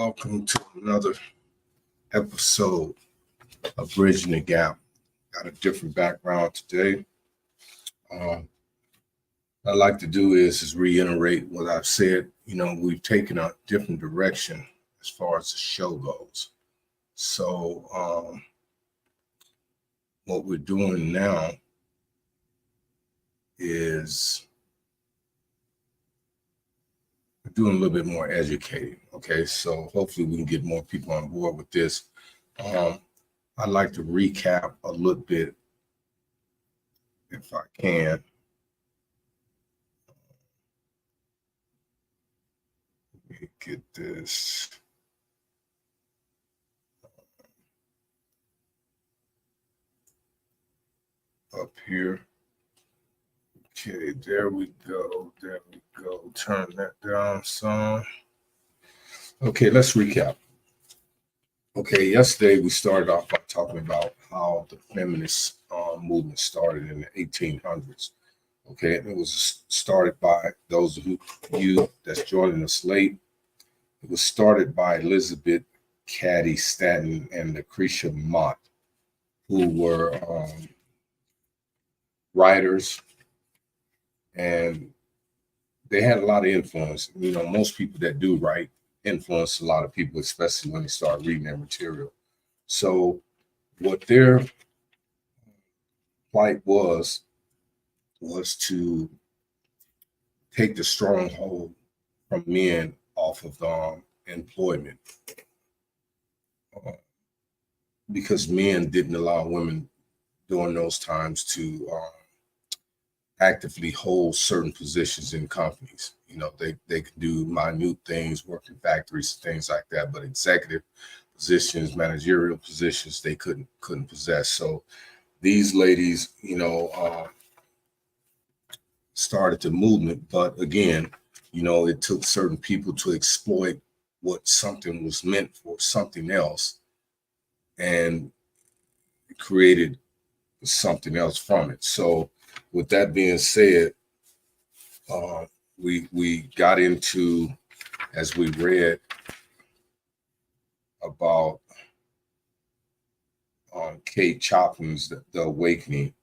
welcome to another episode of Bridging the Gap. Got a different background today. What I'd like to do is reiterate what I've said. We've taken a different direction as far as the show goes. So what we're doing now is we're doing a little bit more educating. Okay, so hopefully we can get more people on board with this. I'd like to recap a little bit, if I can. Let me get this. Up here. Okay, there we go. There we go. Turn that down some. Okay, let's recap. Okay, yesterday we started off by talking about how the feminist movement started in the 1800s. Okay, and it was started by those of you that's joining us late. It was started by Elizabeth Cady Stanton and Lucretia Mott, who were writers, and they had a lot of influence. Most people that do write influence a lot of people, especially when they start reading their material. So what their plight was to take the stronghold from men off of employment, because men didn't allow women during those times to actively hold certain positions in companies. They could do minute things, work in factories, things like that, but executive positions, managerial positions, they couldn't possess. So these ladies, started the movement, but again, it took certain people to exploit what something was meant for something else and created something else from it. So with that being said, we got into, as we read about Kate Chopin's The Awakening,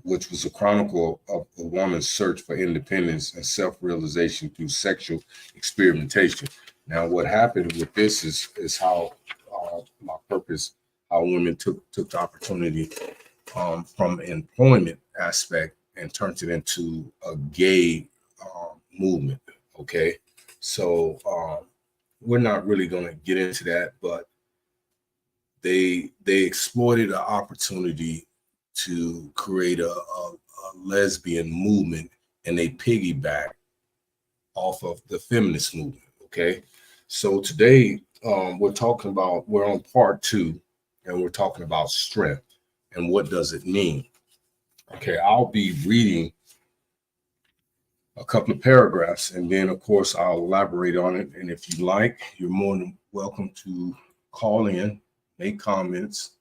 which was a chronicle of a woman's search for independence and self-realization through sexual experimentation. Now, what happened with this is how my purpose, how women took the opportunity from employment aspect and turned it into a gay movement. Okay, so we're not really going to get into that, but they exploited an opportunity to create a lesbian movement, and they piggyback off of the feminist movement. Okay, so today we're on part 2, and we're talking about strength and what does it mean. Okay, I'll be reading a couple of paragraphs, and then of course I'll elaborate on it. And if you like, you're more than welcome to call in, make comments.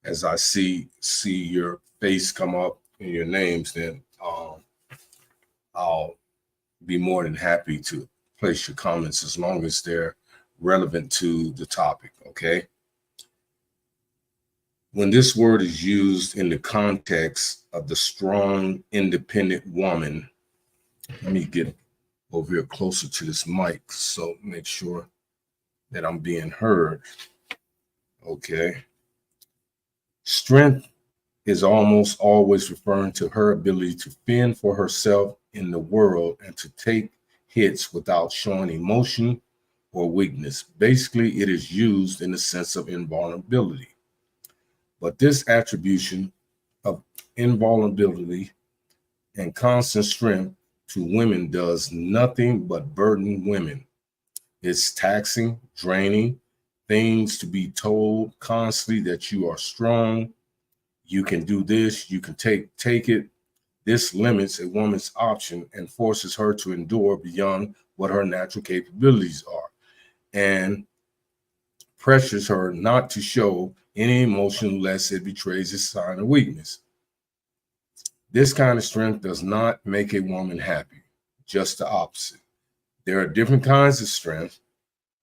As I see your face come up in your names, then I'll be more than happy to place your comments as long as they're relevant to the topic. Okay. When this word is used in the context of the strong, independent woman, let me get over here closer to this mic so make sure that I'm being heard. Okay. Strength is almost always referring to her ability to fend for herself in the world and to take hits without showing emotion or weakness. Basically, it is used in the sense of invulnerability. But this attribution of invulnerability and constant strength to women does nothing but burden women. It's taxing, draining, things to be told constantly that you are strong, you can do this, you can take it. This limits a woman's option and forces her to endure beyond what her natural capabilities are, and pressures her not to show any emotion lest it betrays a sign of weakness. This kind of strength does not make a woman happy, just the opposite. There are different kinds of strength.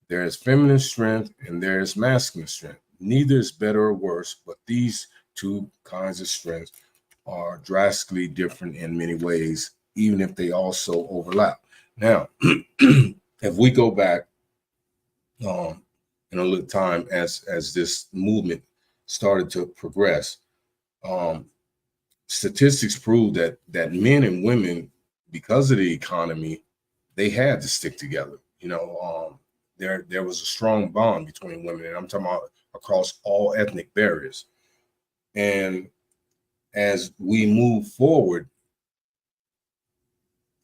There is feminine strength and there is masculine strength. Neither is better or worse, but these two kinds of strength are drastically different in many ways, even if they also overlap. Now, if we go back in a little time as this movement started to progress, statistics prove that men and women, because of the economy, they had to stick together. There was a strong bond between women, and I'm talking about across all ethnic barriers. And as we move forward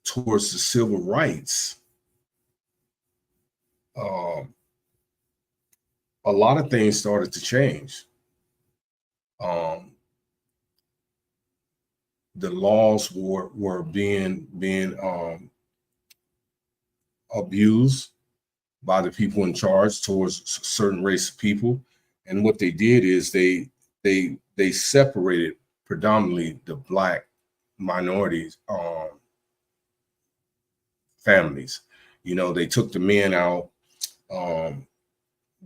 towards the civil rights, a lot of things started to change. The laws were being abused by the people in charge towards a certain race of people, and what they did is they separated predominantly the Black minorities families. They took the men out.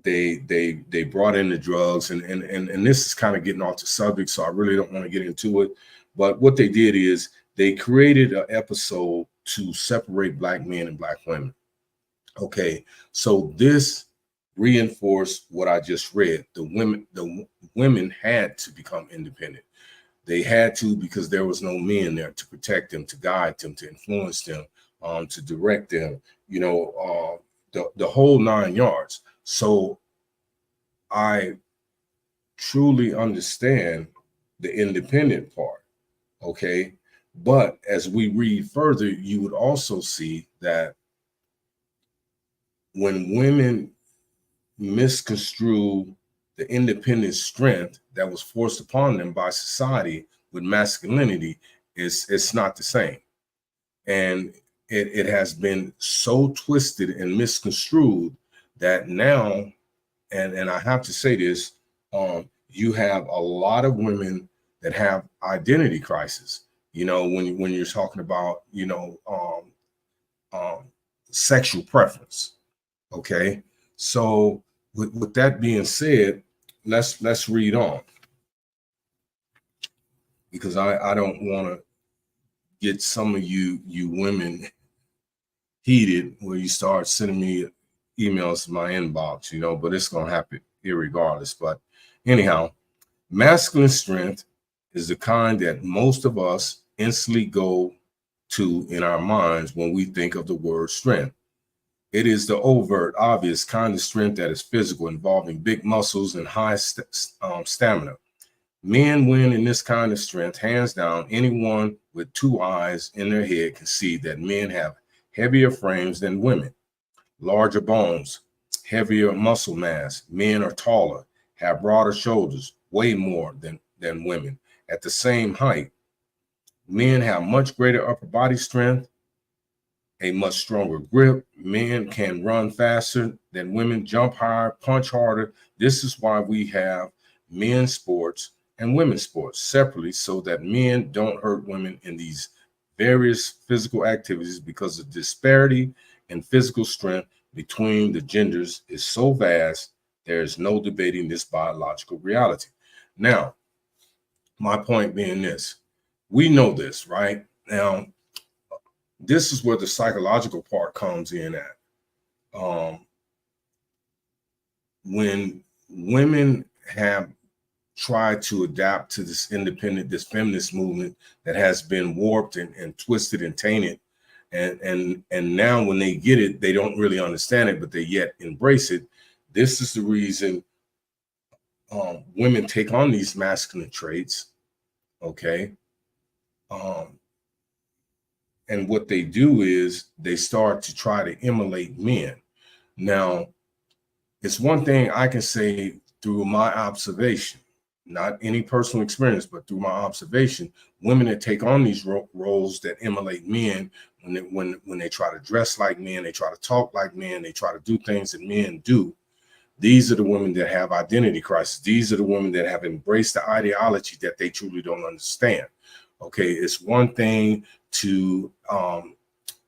They brought in the drugs, and this is kind of getting off the subject, so I really don't want to get into it. But what they did is they created an episode to separate Black men and Black women. Okay, so this reinforced what I just read. The women had to become independent. They had to, because there was no men there to protect them, to guide them, to influence them, to direct them. The whole 9 yards. So I truly understand the independent part. Okay, but as we read further, you would also see that when women misconstrue the independent strength that was forced upon them by society with masculinity, it's not the same. And it has been so twisted and misconstrued that now, and I have to say this, you have a lot of women that have identity crisis. When you're talking about sexual preference. Okay, so with that being said, let's read on, because I don't want to get some of you women heated where you start sending me emails to my inbox, but it's gonna happen irregardless. But anyhow, masculine strength is the kind that most of us instantly go to in our minds when we think of the word strength. It is the overt, obvious kind of strength that is physical, involving big muscles and high stamina. Men win in this kind of strength, hands down. Anyone with 2 eyes in their head can see that men have heavier frames than women, larger bones, heavier muscle mass. Men are taller, have broader shoulders, way more than women. At the same height, men have much greater upper body strength, a much stronger grip. Men can run faster than women, jump higher, punch harder. This is why we have men's sports and women's sports separately, so that men don't hurt women in these various physical activities, because the disparity in physical strength between the genders is so vast, there is no debating this biological reality. Now, my point being this, we know this, right? Now, this is where the psychological part comes in at. When women have tried to adapt to this feminist movement that has been warped and twisted and tainted, and now when they get it, they don't really understand it, but they yet embrace it. This is the reason women take on these masculine traits. Okay. And what they do is they start to try to emulate men. Now, it's one thing I can say through my observation, not any personal experience, but through my observation, women that take on these roles that emulate men, when they try to dress like men, they try to talk like men, they try to do things that men do. These are the women that have identity crisis. These are the women that have embraced the ideology that they truly don't understand. Okay, it's one thing to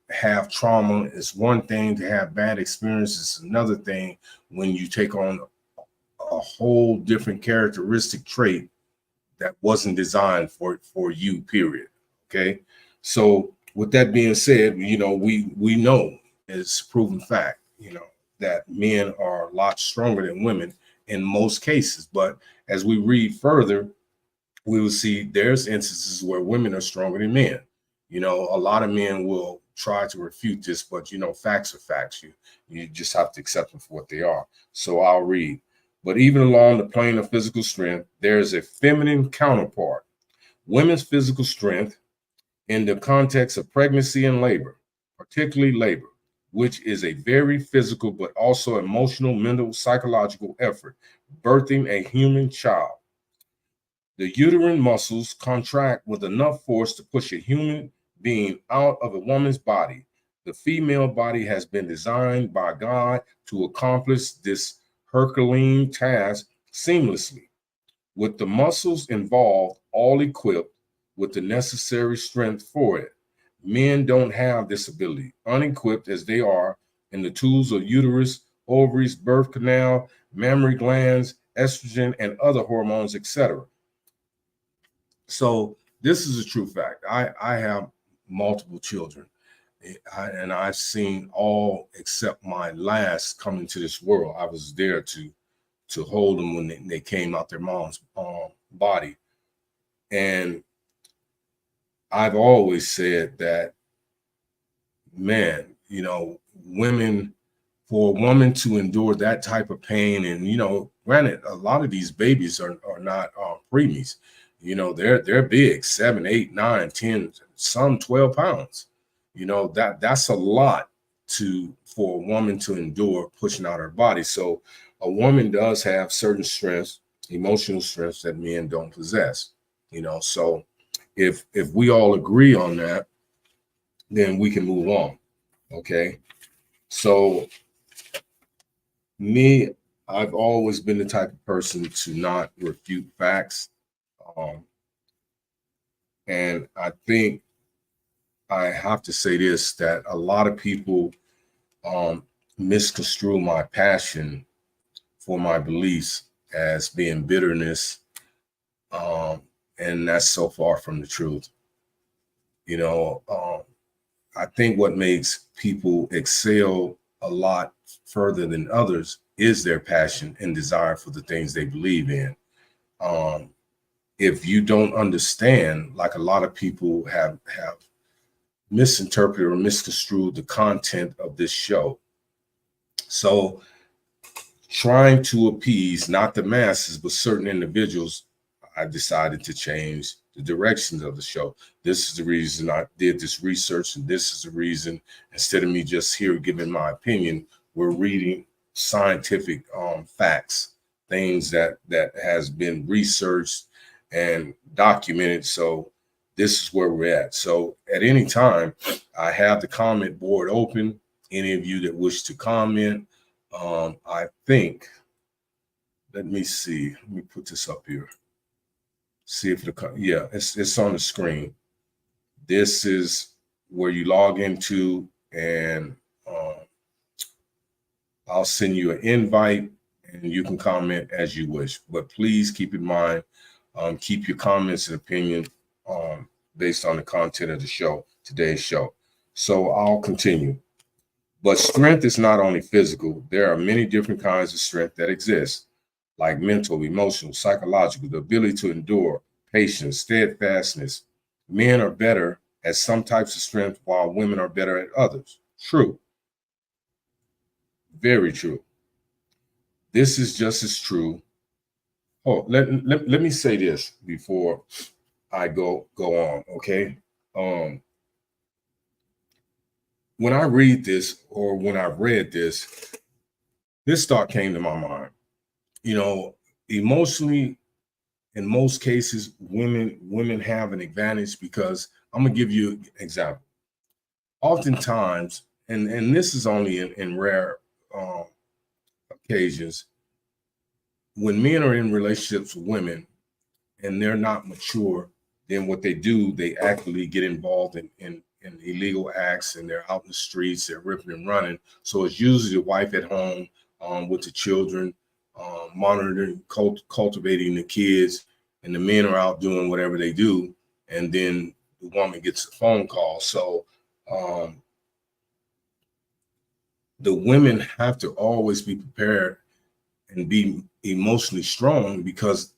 have trauma. It's one thing to have bad experiences. It's another thing when you take on a whole different characteristic trait that wasn't designed for you, period. Okay, so with that being said, we know it's proven fact, that men are a lot stronger than women in most cases. But as we read further, we will see there's instances where women are stronger than men. A lot of men will try to refute this, but facts are facts. You just have to accept them for what they are. So I'll read. But even along the plane of physical strength, there is a feminine counterpart. Women's physical strength in the context of pregnancy and labor, particularly labor, which is a very physical but also emotional, mental, psychological effort, birthing a human child. The uterine muscles contract with enough force to push a human being out of a woman's body. The female body has been designed by God to accomplish this Herculean task seamlessly, with the muscles involved all equipped with the necessary strength for it. Men don't have this ability, unequipped as they are in the tools of uterus, ovaries, birth canal, mammary glands, estrogen, and other hormones, etc. So this is a true fact. I have multiple children, and I've seen all except my last come into this world. I was there to hold them when they came out their mom's body. And I've always said that, man, women, for a woman to endure that type of pain, and granted, a lot of these babies are not preemies. They're big, 7, 8, 9, 10, some 12 pounds. That's a lot for a woman to endure pushing out her body. So a woman does have certain strengths, emotional strengths that men don't possess. So if we all agree on that, then we can move on. Okay. So me, I've always been the type of person to not refute facts. Um, and I think I have to say this, that a lot of people misconstrue my passion for my beliefs as being bitterness. Um, and that's so far from the truth. You know, um, I think what makes people excel a lot further than others is their passion and desire for the things they believe in. Um, if you don't understand, like a lot of people have misinterpreted or misconstrued the content of this show. So trying to appease not the masses, but certain individuals, I decided to change the directions of the show. This is the reason I did this research, and this is the reason, instead of me just here giving my opinion, we're reading scientific facts, things that has been researched and documented. So this is where we're at. So at any time, I have the comment board open. Any of you that wish to comment, I think, let me see. Let me put this up here. See if yeah, it's on the screen. This is where you log into, and I'll send you an invite, and you can comment as you wish. But please keep in mind, keep your comments and opinion based on the content of the show, today's show. So I'll continue. But strength is not only physical. There are many different kinds of strength that exist, like mental, emotional, psychological, the ability to endure, patience, steadfastness. Men are better at some types of strength while women are better at others. True. Very true. This is just as true. Oh, let me say this before I go on, okay? When I read this, or when I read this thought came to my mind. Emotionally, in most cases, women have an advantage, because I'm gonna give you an example. Oftentimes, and this is only in rare occasions, when men are in relationships with women and they're not mature, then what they do, they actively get involved in illegal acts, and they're out in the streets, they're ripping and running. So it's usually the wife at home with the children, monitoring, cultivating the kids, and the men are out doing whatever they do. And then the woman gets a phone call. So the women have to always be prepared and be emotionally strong, because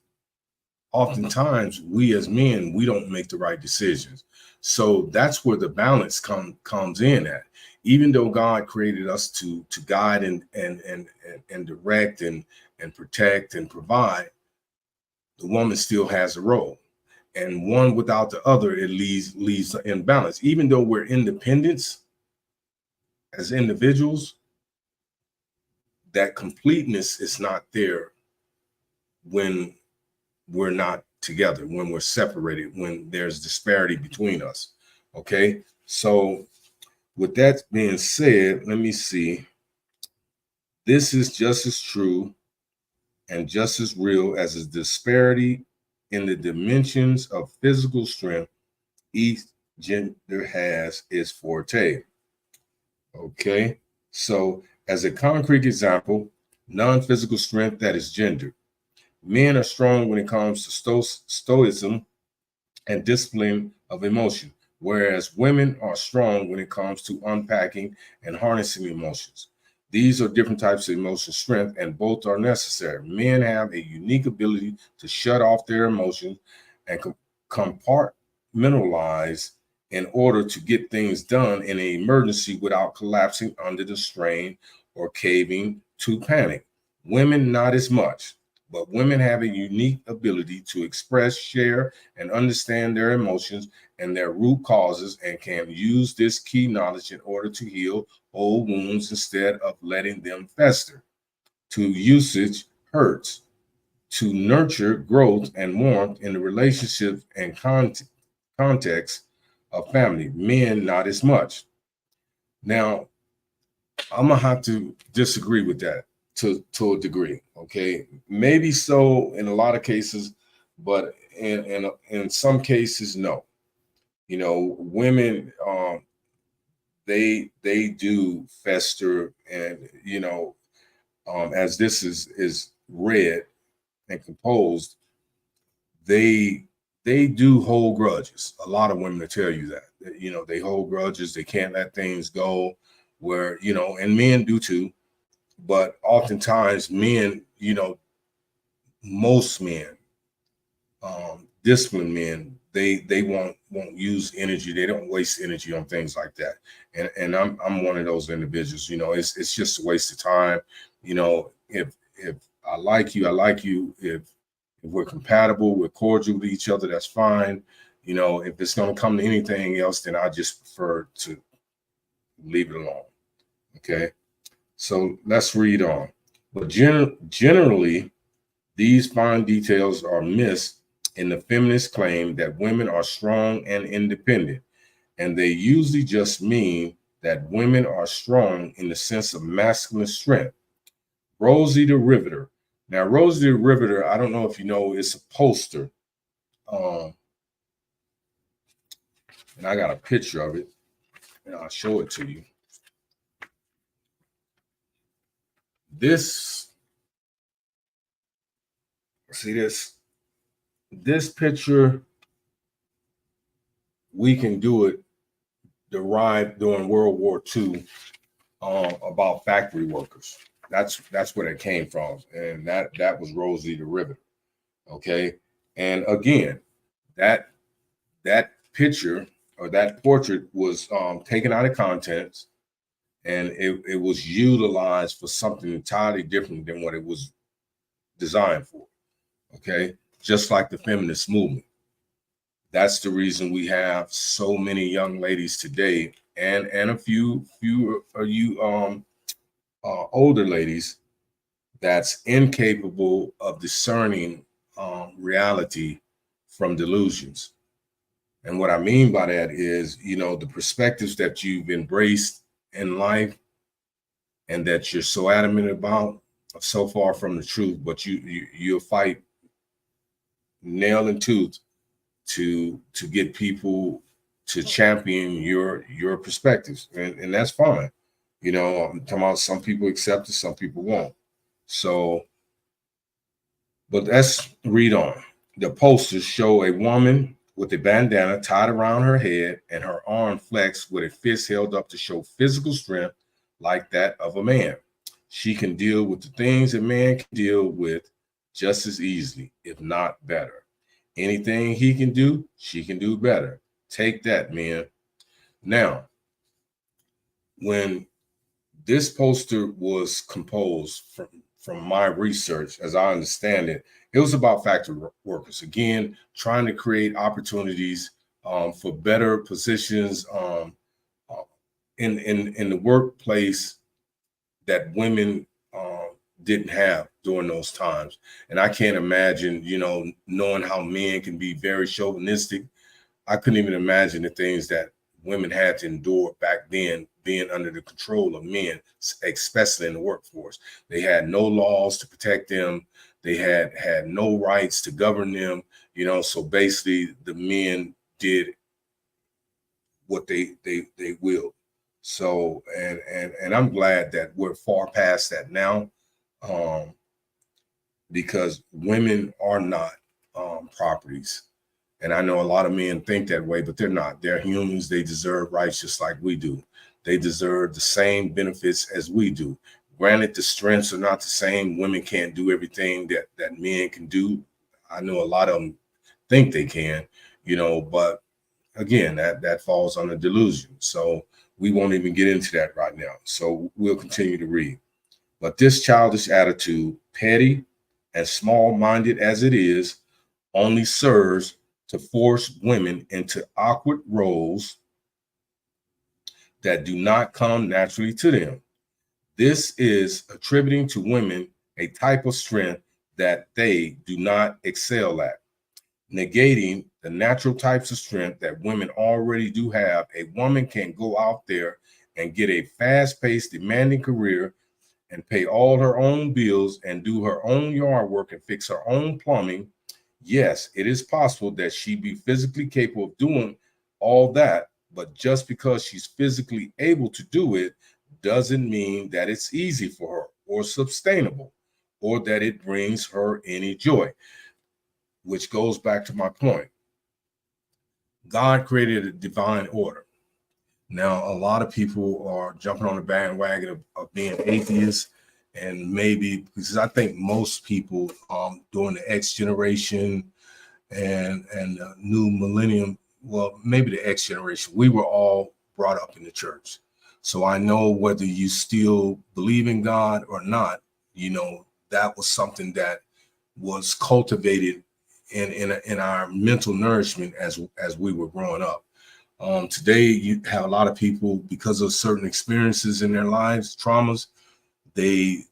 oftentimes we as men, we don't make the right decisions. So that's where the balance comes in at. Even though God created us to guide and direct and protect and provide, the woman still has a role. And one without the other, it leaves an imbalance. Even though we're independents as individuals, that completeness is not there when we're not together, when we're separated, when there's disparity between us. Okay. So with that being said, let me see. This is just as true and just as real as a disparity in the dimensions of physical strength each gender has its forte. Okay. So as a concrete example, non-physical strength that is gendered. Men are strong when it comes to stoicism and discipline of emotion, whereas women are strong when it comes to unpacking and harnessing emotions. These are different types of emotional strength, and both are necessary. Men have a unique ability to shut off their emotions and compartmentalize in order to get things done in an emergency without collapsing under the strain or caving to panic. Women, not as much. But women have a unique ability to express, share, and understand their emotions and their root causes, and can use this key knowledge in order to heal old wounds instead of letting them fester. To usage hurts. To nurture growth and warmth in the relationships and context of family. Men, not as much. Now, I'm going to have to disagree with that to a degree. Okay, maybe so in a lot of cases, but in some cases, no. You know, women, they do fester, and as this is read and composed, they do hold grudges. A lot of women will tell you that. They hold grudges. They can't let things go. Where and men do too. But oftentimes men, most men, disciplined men, they won't use energy. They don't waste energy on things like that. And I'm one of those individuals. It's just a waste of time. If I like you, I like you. If we're compatible, we're cordial with each other, that's fine. If it's going to come to anything else, then I just prefer to leave it alone. Okay. So let's read on. But generally, these fine details are missed in the feminist claim that women are strong and independent, and they usually just mean that women are strong in the sense of masculine strength. Rosie the Riveter. Now, Rosie the Riveter, I don't know if you know, it's a poster, and I got a picture of it, and I'll show it to you. See this picture, we can do it derived during World War II about factory workers. That's where it came from, and that was Rosie the Riveter. Okay, and again, that picture or that portrait was taken out of context, and it was utilized for something entirely different than what it was designed for. Okay, just like the feminist movement. That's the reason we have so many young ladies today, and a few of you older ladies that's incapable of discerning reality from delusions. And what I mean by that is, the perspectives that you've embraced in life and that you're so adamant about are so far from the truth, but you'll fight nail and tooth to get people to champion your perspectives, and that's fine. You know, I'm talking about some people accept it, some people won't. So, but let's read on. The posters show a woman with a bandana tied around her head and her arm flexed with a fist held up to show physical strength like that of a man. She can deal with the things a man can deal with just as easily, if not better. Anything he can do, she can do better. Take that, men. Now, when this poster was composed from my research, as I understand it, it was about factory workers. Again, trying to create opportunities for better positions in the workplace that women didn't have during those times. And I can't imagine, you know, knowing how men can be very chauvinistic. I couldn't even imagine the things that women had to endure back then, being under the control of men, especially in the workforce. They had no laws to protect them. They had no rights to govern them. You know, so basically the men did what they willed. So and I'm glad that we're far past that now, because women are not properties. And I know a lot of men think that way, but they're not. They're humans. They deserve rights just like we do. They deserve the same benefits as we do. Granted, the strengths are not the same. Women can't do everything that men can do. I know a lot of them think they can, you know, but again, that falls under delusion. So we won't even get into that right now. So we'll continue to read. But this childish attitude, petty and small-minded as it is, only serves to force women into awkward roles that do not come naturally to them. This is attributing to women a type of strength that they do not excel at, negating the natural types of strength that women already do have. A woman can go out there and get a fast-paced, demanding career and pay all her own bills and do her own yard work and fix her own plumbing. Yes, it is possible that she be physically capable of doing all that, but just because she's physically able to do it doesn't mean that it's easy for her or sustainable or that it brings her any joy, which goes back to my point. God created a divine order. Now, a lot of people are jumping on the bandwagon of being atheists, and maybe because I think most people during the X generation and new millennium, well, maybe the X generation, we were all brought up in the church. So I know whether you still believe in God or not, you know, that was something that was cultivated in our mental nourishment as we were growing up. Today, you have a lot of people, because of certain experiences in their lives, traumas, they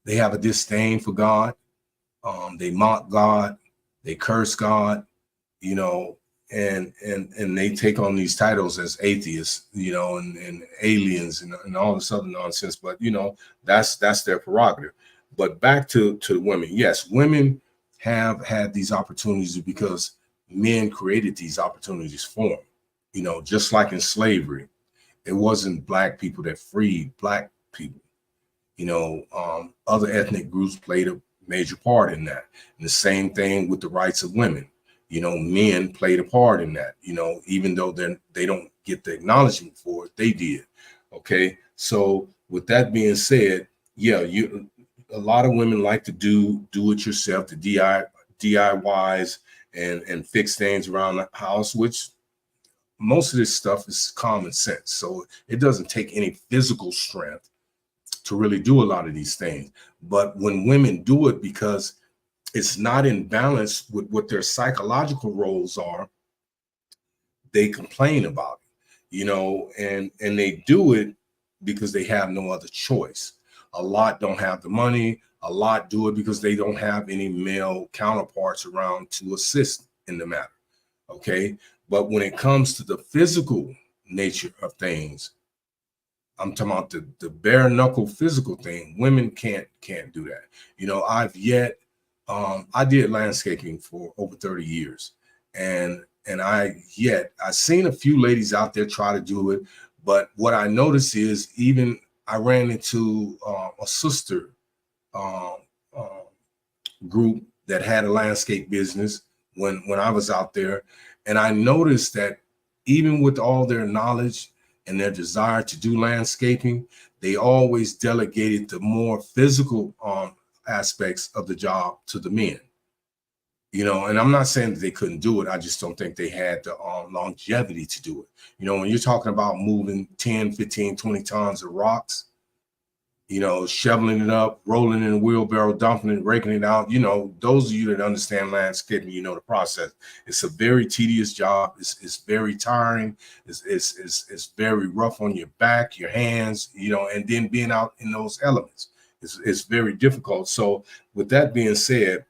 have a disdain for God. They mock God, they curse God, you know, and they take on these titles as atheists, you know, and aliens and all this other nonsense. But you know, that's their prerogative. But back to the women. Yes, women have had these opportunities because men created these opportunities for them. You know, just like in slavery, it wasn't black people that freed black people. You know, other ethnic groups played a major part in that. And the same thing with the rights of women. You know, men played a part in that. You know, even though they don't get the acknowledgement for it, they did. Okay, so with that being said, yeah, a lot of women like to do it yourself, the DIYs and fix things around the house, which most of this stuff is common sense. So it doesn't take any physical strength to really do a lot of these things. But when women do it because it's not in balance with what their psychological roles are, they complain about it, you know, and they do it because they have no other choice. A lot don't have the money. A lot do it because they don't have any male counterparts around to assist in the matter. Okay. But when it comes to the physical nature of things, I'm talking about the bare knuckle physical thing, women can't do that. You know, I've yet I did landscaping for over 30 years. And I seen a few ladies out there try to do it. But what I noticed is even I ran into a sister um, uh, group that had a landscape business when I was out there. And I noticed that even with all their knowledge and their desire to do landscaping, they always delegated the more physical aspects of the job to the men. And I'm not saying that they couldn't do it. I just don't think they had the longevity to do it. When you're talking about moving 10, 15, 20 tons of rocks, shoveling it up, rolling in a wheelbarrow, dumping it, raking it out. Those of you that understand landscaping, the process. It's a very tedious job. It's very tiring. It's very rough on your back, your hands, and then being out in those elements. It's very difficult. So with that being said,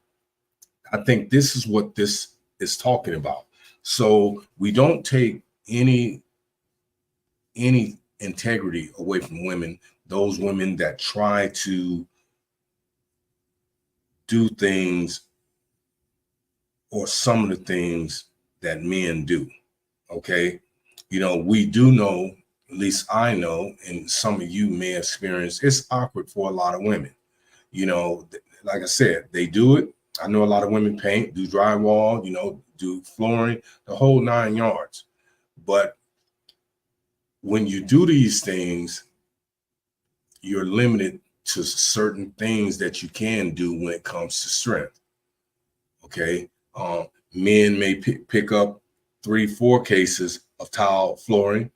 I think this is what this is talking about. So we don't take any integrity away from women, those women that try to do things or some of the things that men do. Okay. We do know, at least I know, and some of you may experience, it's awkward for a lot of women. Like I said, they do it. I know a lot of women paint, do drywall, do flooring, the whole 9 yards. But when you do these things, you're limited to certain things that you can do when it comes to strength. Okay. Men may pick up 3-4 cases of tile flooring,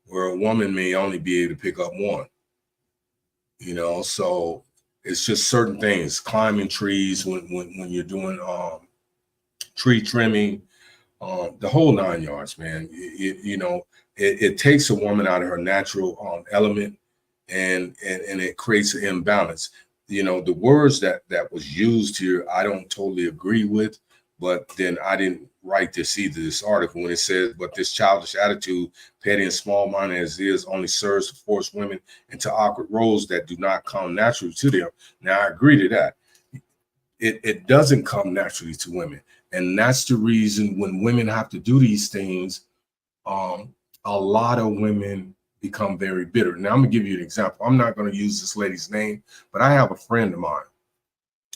where a woman may only be able to pick up 1. So it's just certain things, climbing trees when you're doing tree trimming, the whole 9 yards, man. It takes a woman out of her natural element, and it creates an imbalance. The words that was used here, I don't totally agree with, but then I didn't write this either, this article, when it says, but this childish attitude, petty and small-minded as it is, only serves to force women into awkward roles that do not come naturally to them. Now, I agree to that. It doesn't come naturally to women. And that's the reason when women have to do these things, a lot of women become very bitter. Now, I'm gonna give you an example. I'm not gonna use this lady's name, but I have a friend of mine,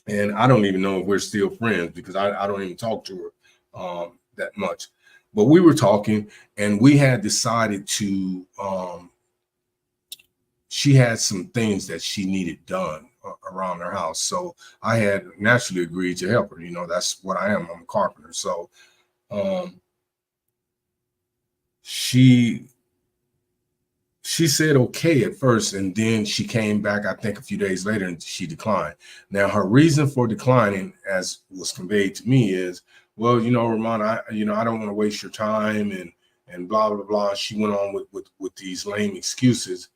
and I don't even know if we're still friends because I don't even talk to her that much. But we were talking, and we had decided to, she had some things that she needed done around her house. So I had naturally agreed to help her. That's what I am. I'm a carpenter. So she said okay at first, and then she came back, I think a few days later, and she declined. Now, her reason for declining, as was conveyed to me, is, well, Ramon, I don't want to waste your time, and blah, blah, blah. She went on with these lame excuses.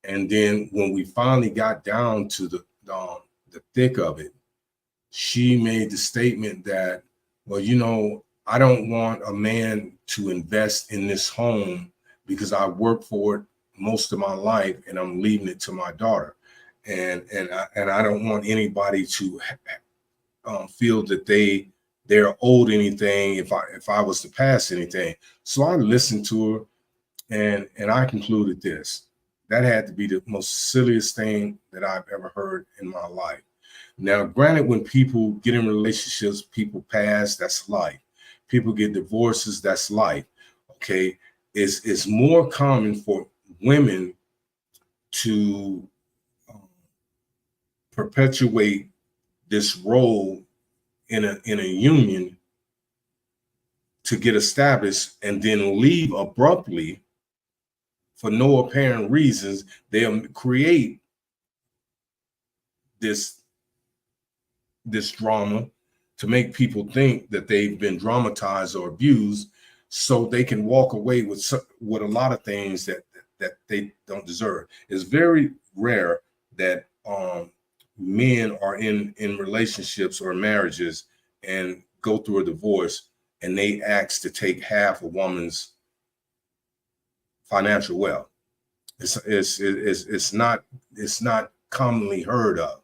And then when we finally got down to the thick of it, she made the statement that, well, I don't want a man to invest in this home because I worked for it most of my life and I'm leaving it to my daughter. And I don't want anybody to feel that they're owed anything if I was to pass anything. So I listened to her, and I concluded this. That had to be the most silliest thing that I've ever heard in my life. Now, granted, when people get in relationships, people pass, that's life. People get divorces, that's life. Okay. It's more common for women to perpetuate this role in a union to get established and then leave abruptly for no apparent reasons. They'll create this drama to make people think that they've been dramatized or abused, so they can walk away with a lot of things that they don't deserve. It's very rare that men are in relationships or marriages and go through a divorce and they ask to take half a woman's financial wealth. It's not commonly heard of.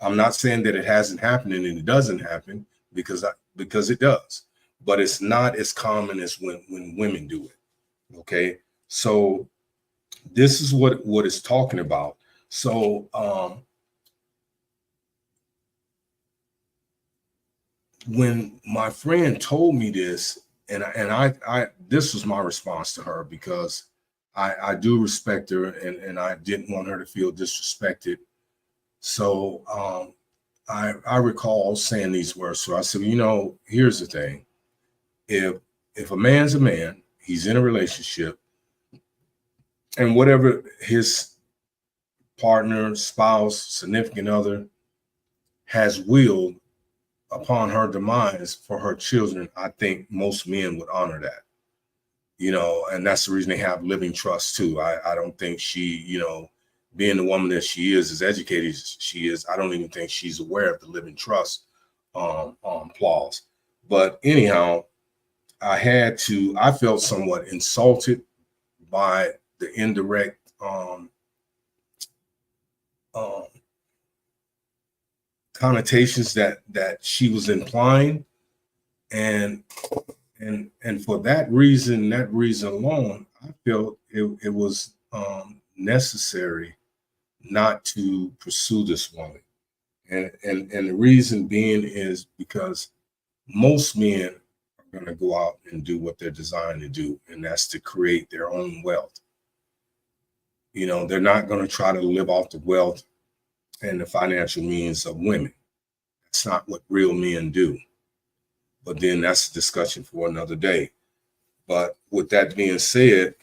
I'm not saying that it hasn't happened and it doesn't happen, because it does, but it's not as common as when women do it. Okay, so this is what it's talking about. So when my friend told me this, and I this was my response to her, because I do respect her, and I didn't want her to feel disrespected. So I recall saying these words. So I said, here's the thing. If a man's a man, he's in a relationship, and whatever his partner, spouse, significant other has willed upon her demise for her children, I think most men would honor that. And that's the reason they have living trust too. I don't think she, being the woman that she is, as educated as she is, I don't even think she's aware of the living trust clause. But anyhow, I felt somewhat insulted by the indirect connotations that she was implying, and for that reason alone, I felt it was necessary not to pursue this woman, and the reason being is because most men are going to go out and do what they're designed to do, and that's to create their own wealth. They're not going to try to live off the wealth and the financial means of women. That's not what real men do. But then that's a discussion for another day. But with that being said,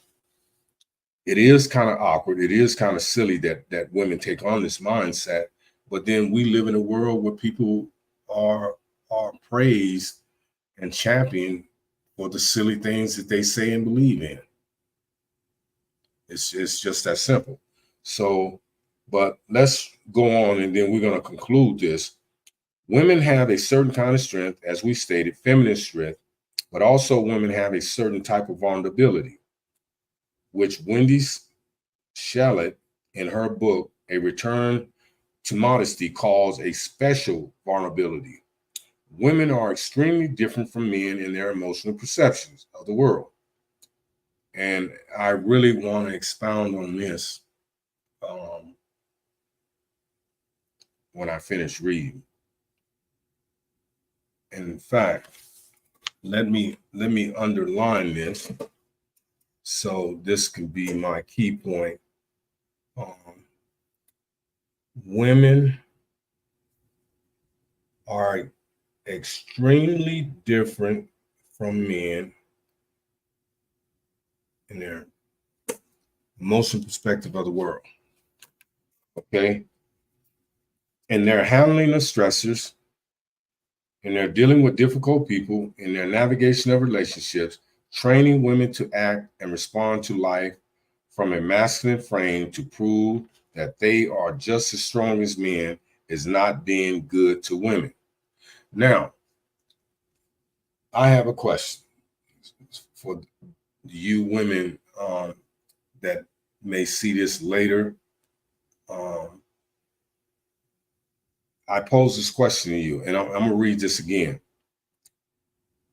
it is kind of awkward. It is kind of silly that women take on this mindset. But then we live in a world where people are praised and championed for the silly things that they say and believe in. It's just that simple. So, but let's go on, and then we're going to conclude this. Women have a certain kind of strength, as we stated, feminine strength, but also women have a certain type of vulnerability, which Wendy Shallot, in her book, A Return to Modesty, calls a special vulnerability. Women are extremely different from men in their emotional perceptions of the world. And I really want to expound on this when I finish reading. And in fact, let me underline this, so this can be my key point. Women are extremely different from men in their emotional perspective of the world. Okay? And they're handling the stressors, and they're dealing with difficult people in their navigation of relationships, training women to act and respond to life from a masculine frame to prove that they are just as strong as men is not being good to women. Now, I have a question for you women that may see this later. I pose this question to you, and I'm going to read this again.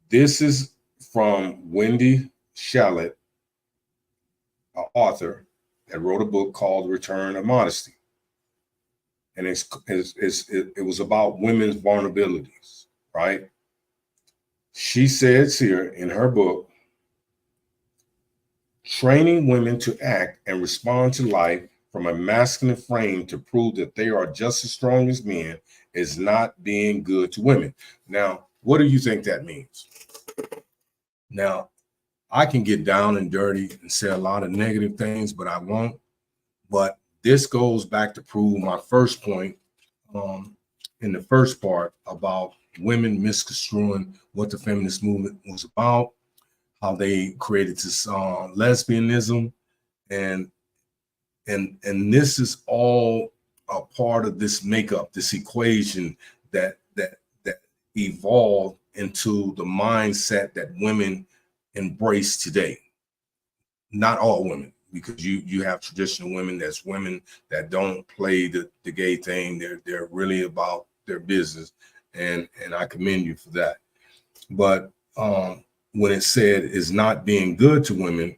This is from Wendy Shallot, an author that wrote a book called Return of Modesty. And it was about women's vulnerabilities, right? She says here in her book, training women to act and respond to life from a masculine frame to prove that they are just as strong as men is not being good to women. Now, what do you think that means? Now, I can get down and dirty and say a lot of negative things, but I won't. But this goes back to prove my first point in the first part about women misconstruing what the feminist movement was about, how they created this lesbianism, and this is all a part of this makeup, this equation that evolved into the mindset that women embrace today. Not all women, because you have traditional women, that's women that don't play the gay thing. They're really about their business, and I commend you for that. But when it said is not being good to women,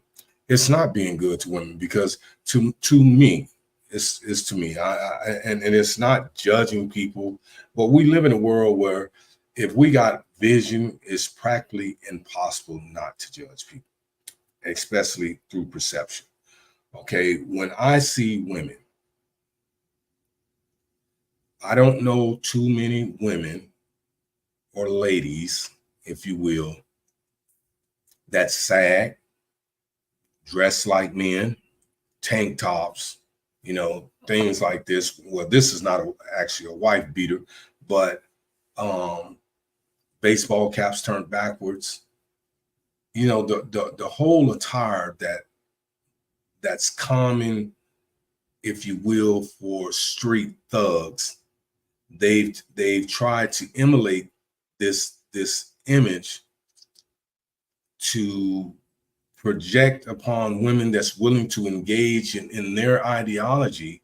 it's not being good to women, because to me, it's to me. And it's not judging people, but we live in a world where if we got vision, it's practically impossible not to judge people, especially through perception. Okay, when I see women, I don't know too many women or ladies, if you will, that sag, dress like men, tank tops, things like this. Well, this is not actually a wife beater, but baseball caps turned backwards. The whole attire that's common, if you will, for street thugs. They've tried to emulate this image to project upon women that's willing to engage in their ideology,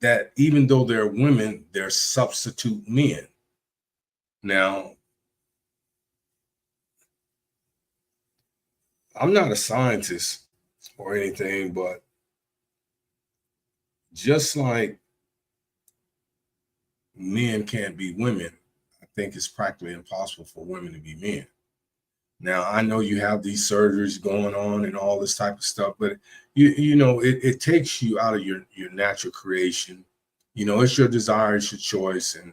that even though they're women, they're substitute men. Now, I'm not a scientist or anything, but just like men can't be women, I think it's practically impossible for women to be men. Now, I know you have these surgeries going on and all this type of stuff, but it takes you out of your natural creation. It's your desire, it's your choice, and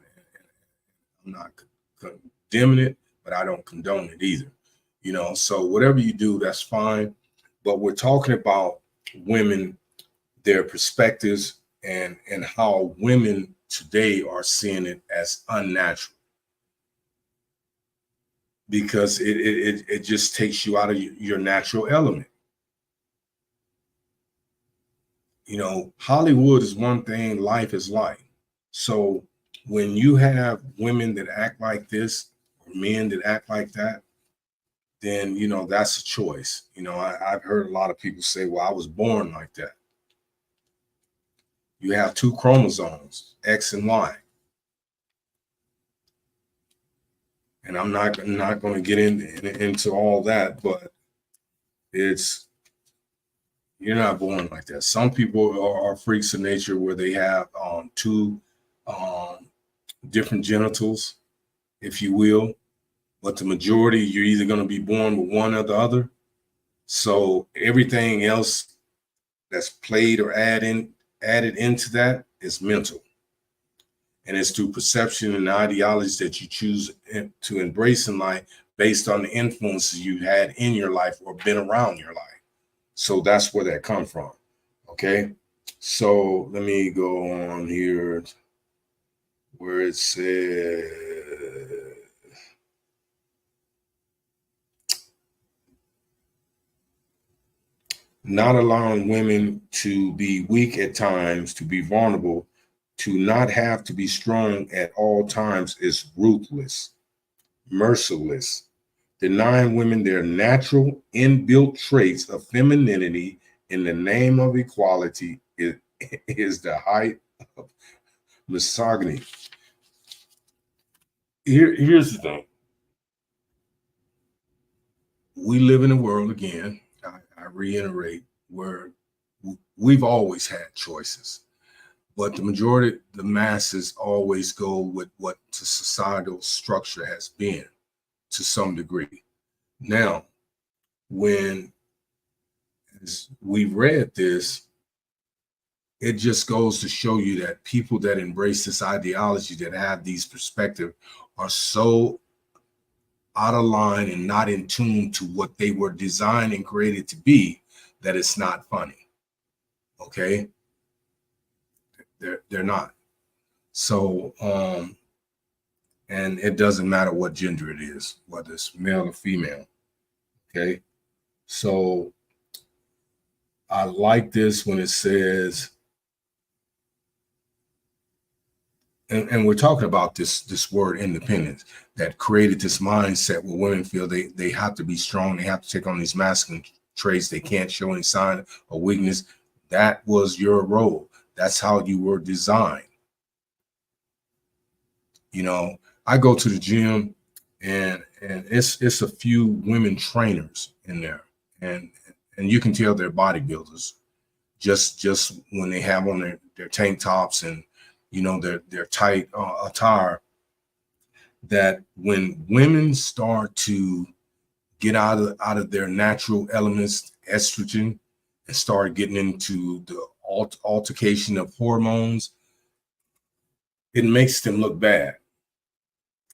I'm not condemning it, but I don't condone it either. So whatever you do, that's fine. But we're talking about women, their perspectives, and how women today are seeing it as unnatural, because it just takes you out of your natural element. Hollywood is one thing, life is life. So when you have women that act like this, or men that act like that, then that's a choice. I've heard a lot of people say, well, I was born like that. You have two chromosomes, X and Y. And I'm not going to get into all that, but you're not born like that. Some people are freaks of nature where they have two different genitals, if you will, but the majority, you're either going to be born with one or the other. So everything else that's played or added into that is mental. And it's through perception and ideologies that you choose to embrace in life based on the influences you had in your life or been around your life. So that's where that comes from. Okay. So let me go on here where it says, not allowing women to be weak at times, to be vulnerable, to not have to be strong at all times is ruthless, merciless, denying women their natural inbuilt traits of femininity in the name of equality is the height of misogyny. Here's the thing. We live in a world, again, I reiterate, where we've always had choices, but the majority, the masses, always go with what the societal structure has been to some degree. Now, when as we read this, it just goes to show you that people that embrace this ideology, that have these perspectives, are so out of line and not in tune to what they were designed and created to be, that it's not funny. Okay? They're not. So, and it doesn't matter what gender it is, whether it's male or female. Okay? So I like this when it says, and we're talking about this word independence that created this mindset where women feel they have to be strong, they have to take on these masculine traits. They can't show any sign of weakness. That was your role. That's how you were designed. You know, I go to the gym and it's a few women trainers in there, and you can tell they're bodybuilders just when they have on their tank tops and their tight attire. That when women start to get out of their natural elements, estrogen, and start getting into the altercation of hormones, it makes them look bad.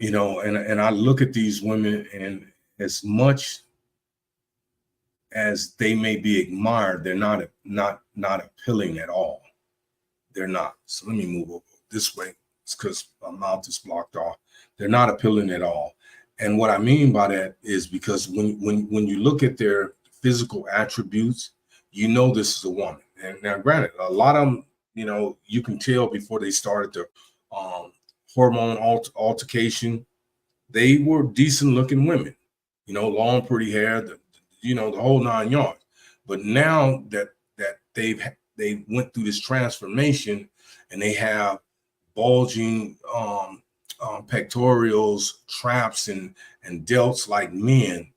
And I look at these women, and as much as they may be admired, they're not appealing at all. They're not. So let me move over this way. It's because my mouth is blocked off. They're not appealing at all. And what I mean by that is because when you look at their physical attributes, this is a woman. And now, granted, a lot of them, you can tell before they started their hormone altercation, they were decent looking women, long, pretty hair, the whole 9 yards. But now that they went through this transformation and they have bulging pectorals, traps, and delts like men,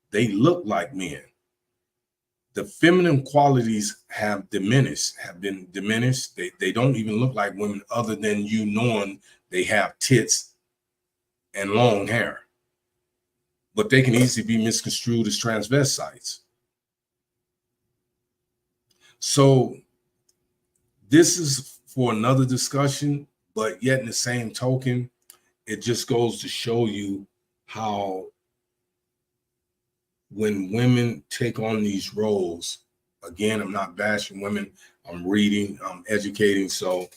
they look like men. The feminine qualities have been diminished. They don't even look like women, other than knowing they have tits and long hair. But they can easily be misconstrued as transvestites. So this is for another discussion, but yet in the same token, it just goes to show you how when women take on these roles, again, I'm not bashing women, I'm reading, I'm educating. So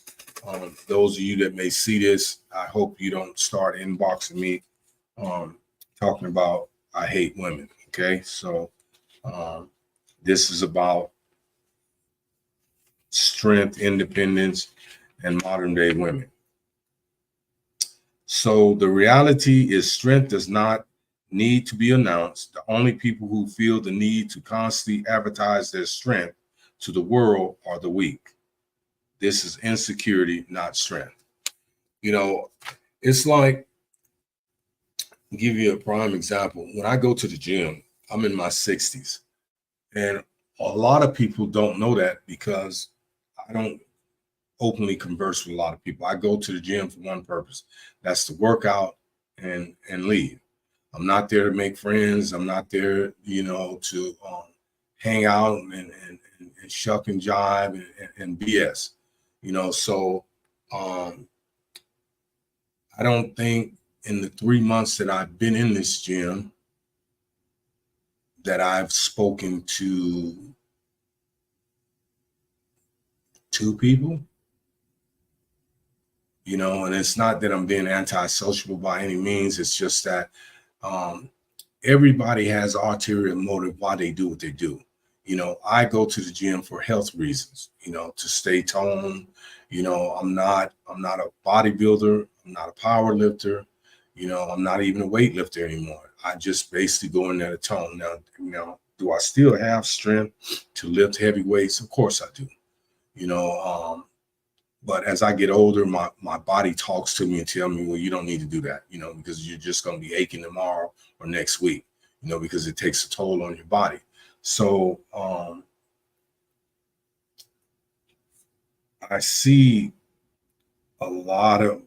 those of you that may see this, I hope you don't start inboxing me talking about I hate women. Okay, so this is about strength, independence, and modern day women. So the reality is strength does not need to be announced. The only people who feel the need to constantly advertise their strength to the world are the weak. This is insecurity, not strength. It's like, I'll give you a prime example. When I go to the gym, I'm in my 60s. And a lot of people don't know that because I don't openly converse with a lot of people. I go to the gym for one purpose. That's to work out and leave. I'm not there to make friends. I'm not there, to hang out and shuck and jive and BS. So I don't think in the 3 months that I've been in this gym that I've spoken to 2 people. And it's not that I'm being antisocial by any means. It's just that everybody has ulterior motive why they do what they do. I go to the gym for health reasons, to stay toned. I'm not a bodybuilder. I'm not a power lifter. I'm not even a weightlifter anymore. I just basically go in there to tone. Now, do I still have strength to lift heavy weights? Of course I do. But as I get older, my body talks to me and tell me, well, you don't need to do that, because you're just going to be aching tomorrow or next week, because it takes a toll on your body. So I see a lot of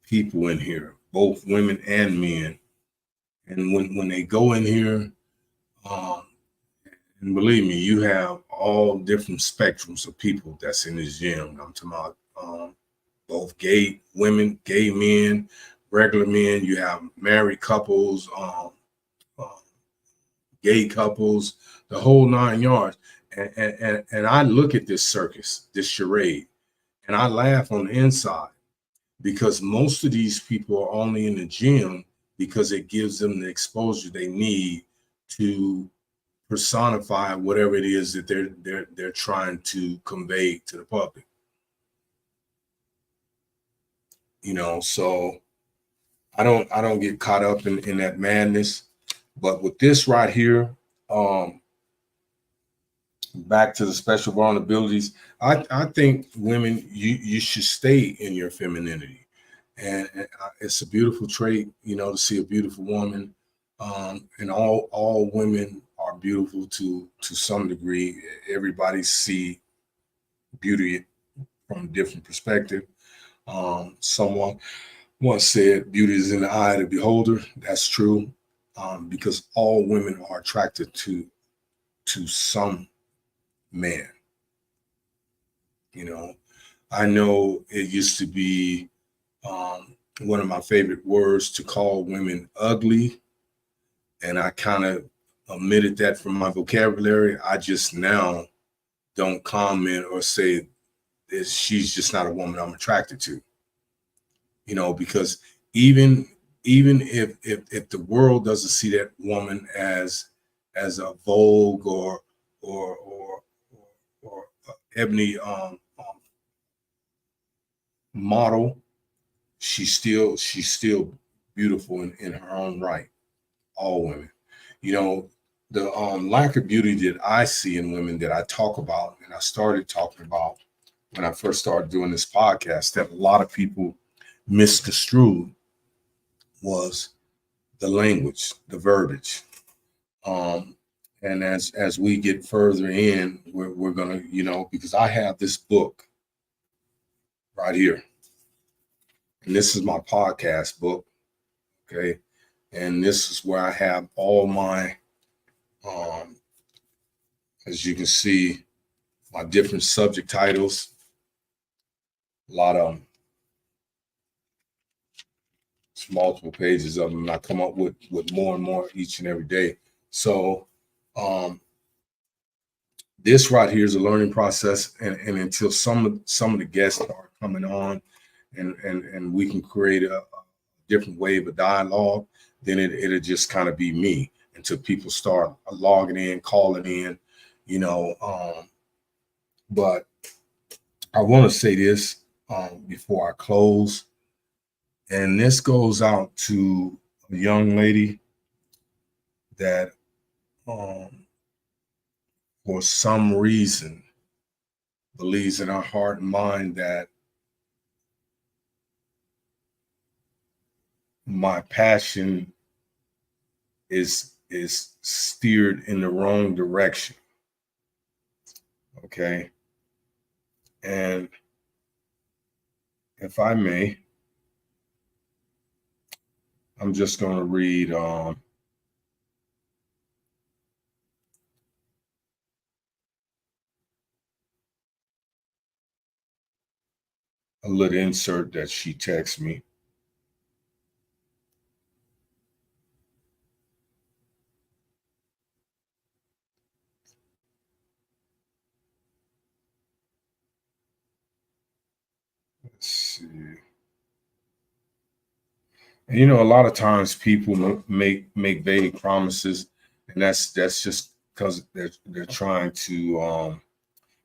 people in here, both women and men. And when they go in here, and believe me, you have all different spectrums of people that's in this gym. I'm talking about both gay women, gay men, regular men. You have married couples, gay couples, the whole 9 yards. And I look at this circus, this charade, and I laugh on the inside because most of these people are only in the gym because it gives them the exposure they need to personify whatever it is that they're trying to convey to the public. So I don't get caught up in that madness. But with this right here, back to the special vulnerabilities. I think women, you should stay in your femininity, and it's a beautiful trait, to see a beautiful woman. And all women are beautiful to some degree. Everybody see beauty from a different perspective. Someone once said, "Beauty is in the eye of the beholder." That's true, because all women are attracted to some man. You know, I know it used to be one of my favorite words to call women ugly, and I kind of omitted that from my vocabulary. I just now don't comment or say that she's just not a woman I'm attracted to. Because even if the world doesn't see that woman as a Vogue or ebony model, she's still beautiful in her own right. All women, you know, the lack of beauty that I see in women that I talk about, and I started talking about when I first started doing this podcast, that a lot of people misconstrued, was the language, the verbiage. Um, and as we get further in, we're gonna, because I have this book right here, and this is my podcast book, okay, and this is where I have all my, um, as you can see, my different subject titles, a lot of them, it's multiple pages of them, and I come up with more and more each and every day. So um, this right here is a learning process, and until some of the guests are coming on, and we can create a different wave of dialogue, then it'll just kind of be me until people start logging in, calling in, you know. But I want to say this before I close, and this goes out to a young lady that, for some reason, believes in her heart and mind that my passion is steered in the wrong direction. Okay. And if I may, I'm just going to read a little insert that she texted me. Let's see. And a lot of times people make vague promises, and that's just because they're trying to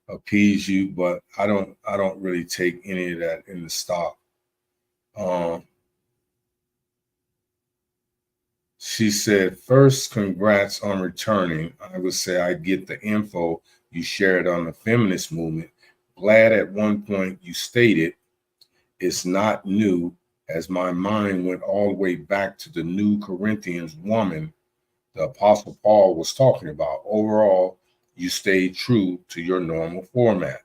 appease you. But I don't really take any of that in the stock. Um, she said, "First, congrats on returning. I would say I get the info you shared on the feminist movement. Glad at one point you stated it's not new, as my mind went all the way back to the New Corinthians woman the Apostle Paul was talking about. Overall, you stayed true to your normal format."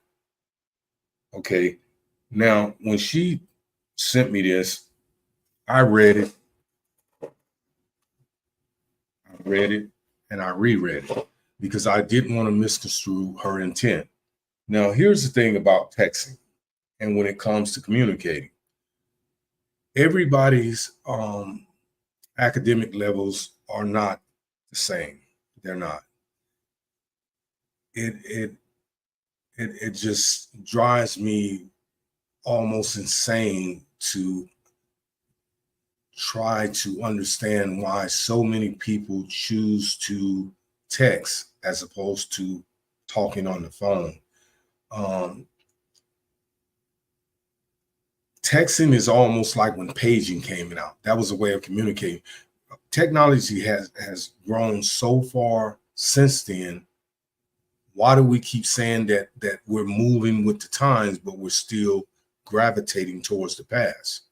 Okay. Now, when she sent me this, I read it, and I reread it because I didn't want to misconstrue her intent. Now, here's the thing about texting and when it comes to communicating, everybody's academic levels are not the same. They're not. It it it just drives me almost insane to try to understand why so many people choose to text as opposed to talking on the phone. Um, Texting is almost like when paging came out. That was a way of communicating. Technology has grown so far since then why do we keep saying that we're moving with the times, but we're still gravitating towards the past?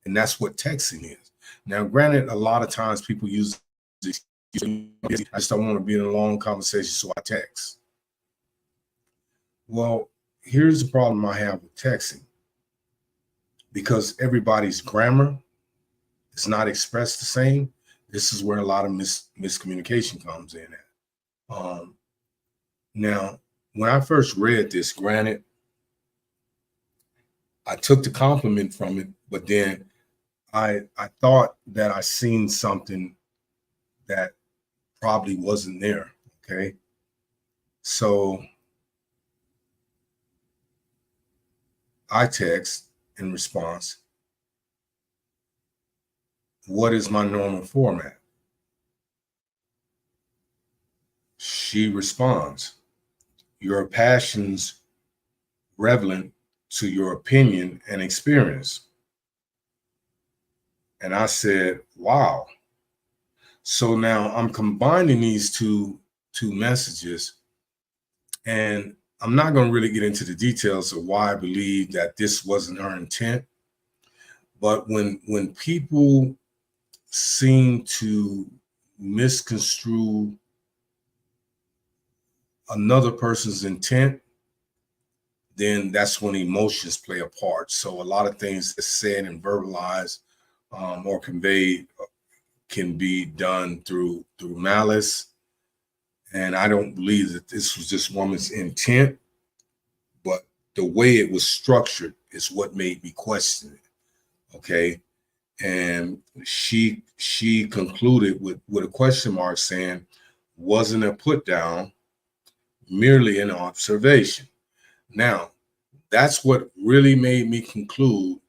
And that's what texting is. Now, granted, a lot of times people use this, I just don't want to be in a long conversation, so I text. Well, here's the problem I have with texting. Because everybody's grammar is not expressed the same, this is where a lot of miscommunication comes in at. Now, when I first read this, granted, I took the compliment from it, but then I thought that I seen something that probably wasn't there. Okay. So I text in response, what is my normal format? She responds, your passions relevant to your opinion and experience. And I said, wow. So now I'm combining these two messages, and I'm not going to really get into the details of why I believe that this wasn't her intent. But when people seem to misconstrue another person's intent, then that's when emotions play a part. So a lot of things that's said and verbalized or conveyed can be done through malice. And I don't believe that this was this woman's intent, but the way it was structured is what made me question it. Okay. And she concluded with a question mark saying, wasn't a put down, merely an observation. Now, that's what really made me conclude.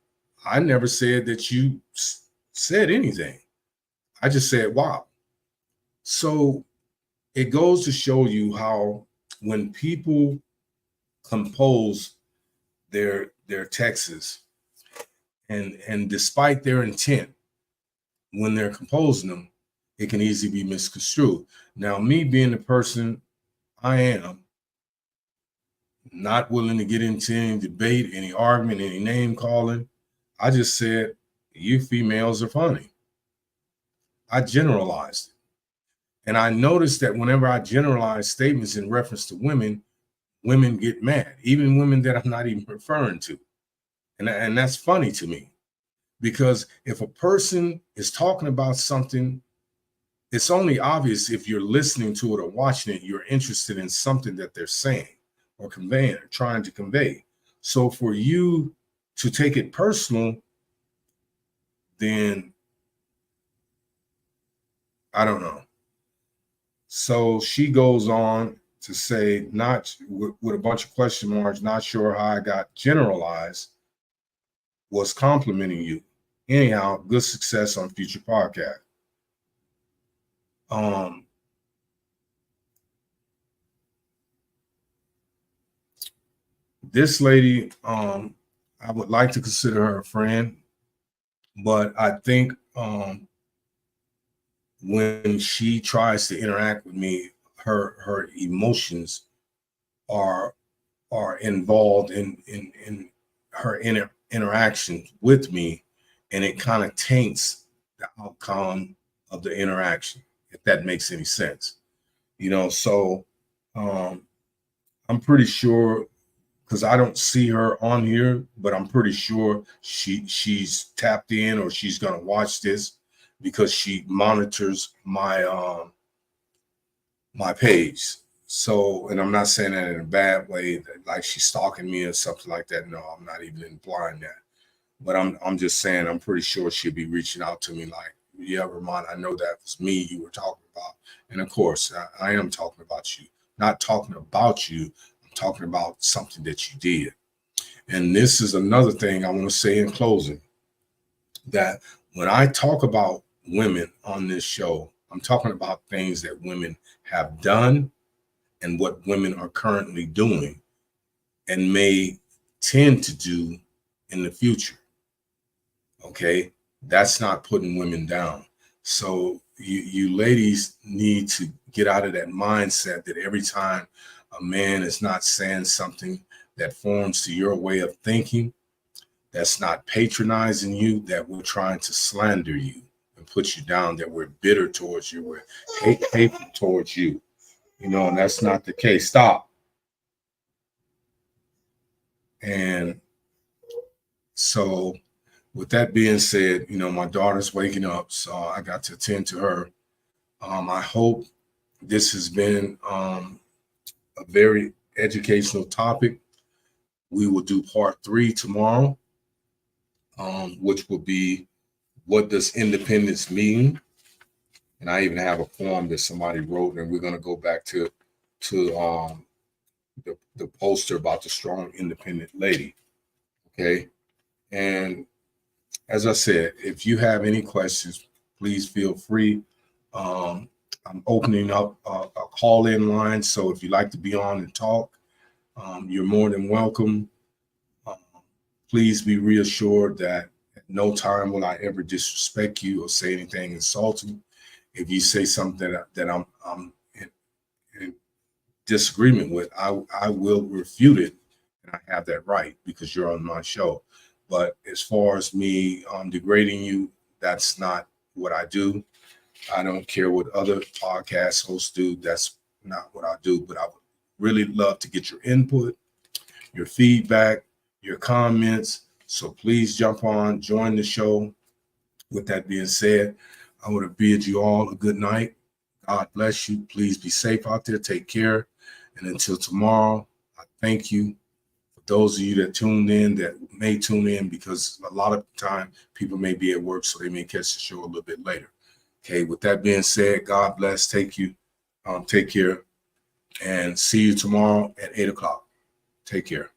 I never said that you said anything. I just said, wow. So it goes to show you how when people compose their texts, and despite their intent, when they're composing them, it can easily be misconstrued. Now, me being the person I am, not willing to get into any debate, any argument, any name calling, I just said, you females are funny. I generalized it. And I noticed that whenever I generalize statements in reference to women, women get mad, even women that I'm not even referring to. And that's funny to me, because if a person is talking about something, it's only obvious if you're listening to it or watching it, you're interested in something that they're saying or conveying or trying to convey. So for you to take it personal, then I don't know. So she goes on to say, not with a bunch of question marks, not sure how I got generalized, was complimenting you. Anyhow, good success on future podcast. This lady, I would like to consider her a friend, but I think when she tries to interact with me, her emotions are involved in her interaction with me, and it kind of taints the outcome of the interaction, if that makes any sense. So I'm pretty sure, because I don't see her on here, but I'm pretty sure she's tapped in, or she's gonna watch this, because she monitors my my page. So, and I'm not saying that in a bad way, like she's stalking me or something like that. No, I'm not even implying that. But I'm just saying, I'm pretty sure she'll be reaching out to me like, yeah, Ramon, I know that was me you were talking about. And of course, I am talking about you. Not talking about you, I'm talking about something that you did. And this is another thing I want to say in closing, that when I talk about women on this show, I'm talking about things that women have done and what women are currently doing and may tend to do in the future. Okay, that's not putting women down. So you ladies need to get out of that mindset that every time A man is not saying something that forms to your way of thinking, that's not patronizing you, that we're trying to slander you and put you down, that we're bitter towards you, we're hateful towards you. And that's not the case. Stop. And so, with that being said, my daughter's waking up, so I got to attend to her. I hope this has been a very educational topic. We will do part 3 tomorrow, which will be, what does independence mean? And I even have a poem that somebody wrote, and we're going to go back to the poster about the strong, independent lady. Okay. And as I said, if you have any questions, please feel free. I'm opening up a call-in line, so if you'd like to be on and talk, you're more than welcome. Please be reassured that at no time will I ever disrespect you or say anything insulting. If you say something that I'm in disagreement with, I will refute it, and I have that right because you're on my show. But as far as me degrading you, that's not what I do. I don't care what other podcast hosts do. That's not what I do. But I would really love to get your input, your feedback, your comments. So please jump on, join the show. With that being said, I want to bid you all a good night. God bless you. Please be safe out there. Take care. And until tomorrow, I thank you. For those of you that tuned in, that may tune in, because a lot of the time people may be at work, so they may catch the show a little bit later. Okay, with that being said, God bless. Take care, and see you tomorrow at 8 o'clock. Take care.